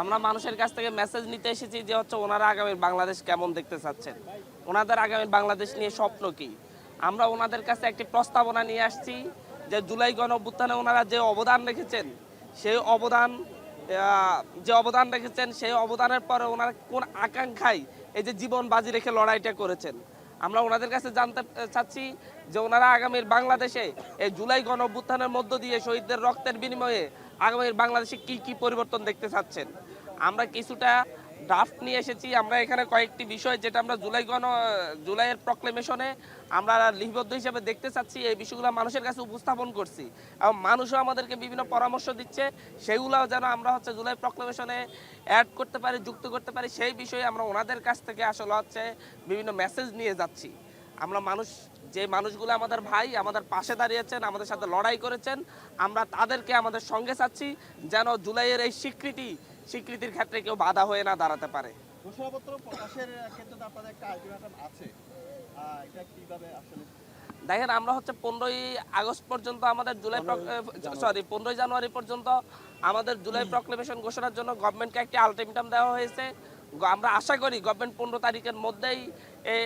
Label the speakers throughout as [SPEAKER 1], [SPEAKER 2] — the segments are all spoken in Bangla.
[SPEAKER 1] আমরা মানুষের কাছ থেকে মেসেজ নিতে এসেছি যে হচ্ছে ওনারা আগামীর বাংলাদেশ কেমন দেখতে চাচ্ছেন, ওনাদের আগামীর বাংলাদেশ নিয়ে স্বপ্ন কি। আমরা ওনাদের কাছে একটি প্রস্তাবনা নিয়ে আসছি যে জুলাই গণঅভ্যুত্থানে ওনারা যে অবদান রেখেছেন সেই সেই অবদানের পরে ওনারা কোন আকাঙ্ক্ষায় এই যে জীবন বাজি রেখে লড়াইটা করেছেন। আমরা ওনাদের কাছে জানতে চাচ্ছি যে ওনারা আগামীর বাংলাদেশে এই জুলাই গণঅভ্যুত্থানের মধ্য দিয়ে শহীদদের রক্তের বিনিময়ে আগামীর বাংলাদেশে কি কি পরিবর্তন দেখতে চাচ্ছেন। আমরা কিছুটা ড্রাফট নিয়ে এসেছি। আমরা এখানে কয়েকটি বিষয় যেটা আমরা জুলাইয়ের প্রক্লেমেশনে আমরা লিপিবদ্ধ হিসেবে দেখতে চাচ্ছি, এই বিষয়গুলো মানুষের কাছে উপস্থাপন করছি এবং মানুষও আমাদেরকে বিভিন্ন পরামর্শ দিচ্ছে, সেগুলোও যেন আমরা জুলাই প্রক্লেমেশনে অ্যাড করতে পারি, যুক্ত করতে পারি। সেই বিষয়ে আমরা ওনাদের কাছ থেকে আসলে বিভিন্ন মেসেজ নিয়ে যাচ্ছি। আমরা যে মানুষগুলো আমাদের ভাই, আমাদের পাশে দাঁড়িয়েছেন, আমাদের সাথে লড়াই করেছেন, আমরা তাদেরকে আমাদের সঙ্গে চাচ্ছি যেন জুলাইয়ের এই স্বীকৃতির ক্ষেত্রে কেউ বাধা হয়ে না দাঁড়াতে পারে।
[SPEAKER 2] ঘোষণাপত্র প্রকাশের ক্ষেত্রে আপনাদের একটা আলটিমেটাম আছে, এটা কিভাবে আসলে
[SPEAKER 1] দেখেন, আমরা 15ই আগস্ট পর্যন্ত আমাদের 15ই জানুয়ারি পর্যন্ত আমাদের জুলাই প্রক্লেমেশন ঘোষণার জন্য গভর্নমেন্টকে একটি আলটিমেটাম দেওয়া হয়েছে। আমরা আশা করি গভর্নমেন্ট 15 তারিখের মধ্যেই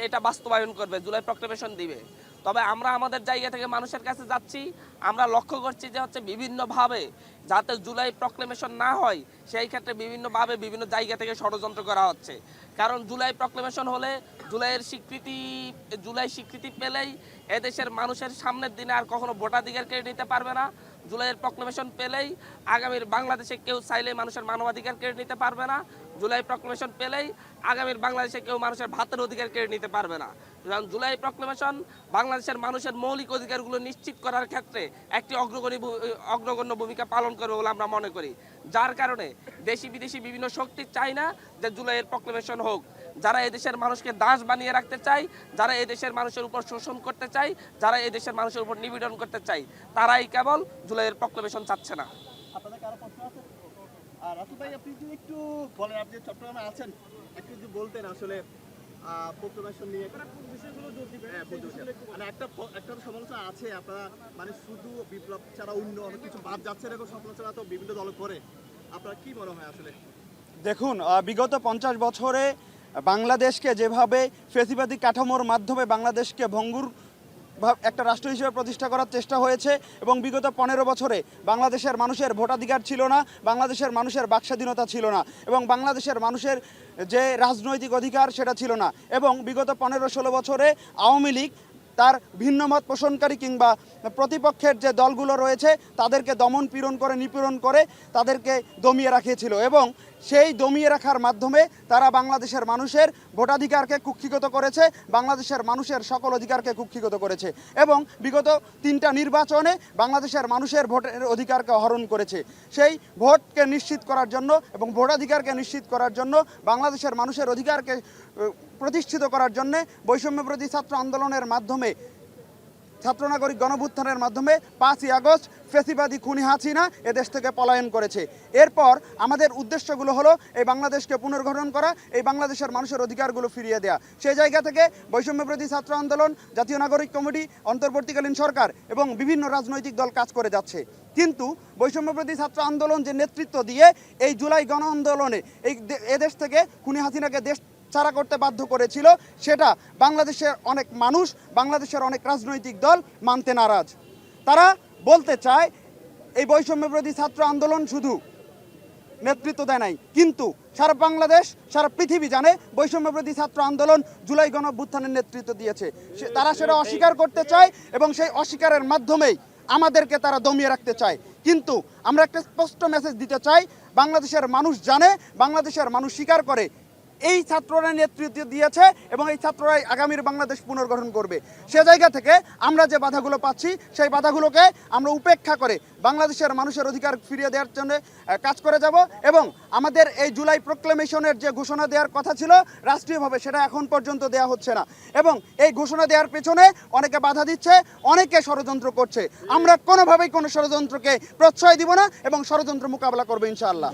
[SPEAKER 1] এটা বাস্তবায়ন করবে, জুলাই প্রক্লেমেশন দিবে। তবে আমরা আমাদের জায়গা থেকে মানুষের কাছে যাচ্ছি, আমরা লক্ষ্য করছি যে বিভিন্নভাবে যাতে জুলাই প্রক্লেমেশন না হয় সেই ক্ষেত্রে বিভিন্নভাবে বিভিন্ন জায়গা থেকে ষড়যন্ত্র করা হচ্ছে। কারণ জুলাই প্রক্লেমেশন হলে জুলাই স্বীকৃতি পেলেই এদেশের মানুষের সামনের দিনে আর কখনো ভোটাধিকার কেড়ে নিতে পারবে না। জুলাইয়ের প্রক্লেমেশন পেলেই আগামীর বাংলাদেশে কেউ চাইলে মানুষের মানবাধিকার কেড়ে নিতে পারবে না। জুলাই প্রক্লেমেশন পেলেই আগামীর বাংলাদেশে কেউ মানুষের ভাতের অধিকার কেড়ে নিতে পারবে না। কারণ জুলাই প্রক্লেমেশন বাংলাদেশের মানুষের মৌলিক অধিকারগুলো নিশ্চিত করার ক্ষেত্রে একটি অগ্রগণ্য ভূমিকা পালন করবে বলে আমরা মনে করি। যার কারণে দেশি বিদেশি বিভিন্ন শক্তি চায় না যে জুলাইয়ের প্রক্লেমেশন হোক। যারা এদেশের মানুষকে দাস বানিয়ে রাখতে চায়, যারা এদেশের মানুষের উপর শোষণ করতে চায়, যারা এদেশের মানুষের উপর নিপীড়ন করতে চায়, তারাই কেবল জুলাইয়ের প্রক্লেমেশন চাচ্ছে না।
[SPEAKER 2] আপনাদের কারো প্রশ্ন আছে? আর রাসূল ভাই, আপনি যদি একটু বলেন, আপনি চট্টগ্রামে আছেন, একটু যদি বলতেন আসলে প্রক্লেমেশন নিয়ে বিষয়গুলো মানে একটা সমালোচনা আছে, আপনারা মানে শুধু বিপ্লব ছাড়া অন্য অনেক কিছু বাদ যাচ্ছে এরকম সমালোচনা তো বিভিন্ন দল করে, আপনার কি মনে হয় আসলে?
[SPEAKER 3] দেখুন, বিগত 50 বছরে বাংলাদেশকে যেভাবে ফ্যাসিবাদী কাঠামোর মাধ্যমে বাংলাদেশকে ভঙ্গুর একটা রাষ্ট্র হিসেবে প্রতিষ্ঠা করার চেষ্টা হয়েছে এবং বিগত 15 বছরে বাংলাদেশের মানুষের ভোটাধিকার ছিল না, বাংলাদেশের মানুষের বাকস্বাধীনতা ছিল না এবং বাংলাদেশের মানুষের যে রাজনৈতিক অধিকার সেটা ছিল না। এবং বিগত 15-16 বছরে আওয়ামী লীগ তার ভিন্নমত পোষণকারী কিংবা প্রতিপক্ষের যে দলগুলো রয়েছে তাদেরকে দমন পীড়ন করে, নিপীড়ন করে তাদেরকে দমিয়ে রাখিয়েছিল এবং সেই দমিয়ে রাখার মাধ্যমে তারা বাংলাদেশের মানুষের ভোটাধিকারকে কুক্ষিগত করেছে, বাংলাদেশের মানুষের সকল অধিকারকে কুক্ষিগত করেছে এবং বিগত 3টা নির্বাচনে বাংলাদেশের মানুষের ভোটের অধিকারকে হরণ করেছে। সেই ভোটকে নিশ্চিত করার জন্য এবং ভোটাধিকারকে নিশ্চিত করার জন্য, বাংলাদেশের মানুষের অধিকারকে প্রতিষ্ঠিত করার জন্য বৈষম্যবিরোধী ছাত্র আন্দোলনের মাধ্যমে, ছাত্র নাগরিক গণঅভ্যুত্থানের মাধ্যমে 5ই আগস্ট ফ্যাসিবাদী খুনি হাসিনা এদেশ থেকে পলায়ন করেছে। এরপর আমাদের উদ্দেশ্যগুলো হলো এই বাংলাদেশকে পুনর্গঠন করা, এই বাংলাদেশের মানুষের অধিকারগুলো ফিরিয়ে দেওয়া। সেই জায়গা থেকে বৈষম্যবিরোধী ছাত্র আন্দোলন, জাতীয় নাগরিক কমিটি, অন্তর্বর্তীকালীন সরকার এবং বিভিন্ন রাজনৈতিক দল কাজ করে যাচ্ছে। কিন্তু বৈষম্যবিরোধী ছাত্র আন্দোলন যে নেতৃত্ব দিয়ে এই জুলাই গণ আন্দোলনে এদেশ থেকে খুনি হাসিনাকে দেশ ছাড়া করতে বাধ্য করেছিল, সেটা বাংলাদেশের অনেক মানুষ, বাংলাদেশের অনেক রাজনৈতিক দল মানতে নারাজ। তারা বলতে চায় এই বৈষম্যবিরোধী ছাত্র আন্দোলন শুধু নেতৃত্ব দেয় নাই, কিন্তু সারা বাংলাদেশ, সারা পৃথিবী জানে বৈষম্যবিরোধী ছাত্র আন্দোলন জুলাই গণঅভ্যুত্থানের নেতৃত্ব দিয়েছে। তারা সেটা অস্বীকার করতে চায় এবং সেই অস্বীকারের মাধ্যমেই আমাদেরকে তারা দমিয়ে রাখতে চায়। কিন্তু আমরা একটা স্পষ্ট মেসেজ দিতে চাই, বাংলাদেশের মানুষ জানে, বাংলাদেশের মানুষ স্বীকার করে এই ছাত্ররা নেতৃত্ব দিয়েছে এবং এই ছাত্ররাই আগামীর বাংলাদেশ পুনর্গঠন করবে। সে জায়গা থেকে আমরা যে বাধাগুলো পাচ্ছি সেই বাধাগুলোকে আমরা উপেক্ষা করে বাংলাদেশের মানুষের অধিকার ফিরিয়ে দেওয়ার জন্য কাজ করে যাব এবং আমাদের এই জুলাই প্রক্লেমেশনের যে ঘোষণা দেওয়ার কথা ছিল রাষ্ট্রীয়ভাবে, সেটা এখন পর্যন্ত দেওয়া হচ্ছে না এবং এই ঘোষণা দেওয়ার পেছনে অনেকে বাধা দিচ্ছে, অনেকে ষড়যন্ত্র করছে। আমরা কোনোভাবেই কোনো ষড়যন্ত্রকে প্রশ্রয় দিব না এবং ষড়যন্ত্র মোকাবেলা করবো ইনশাআল্লাহ।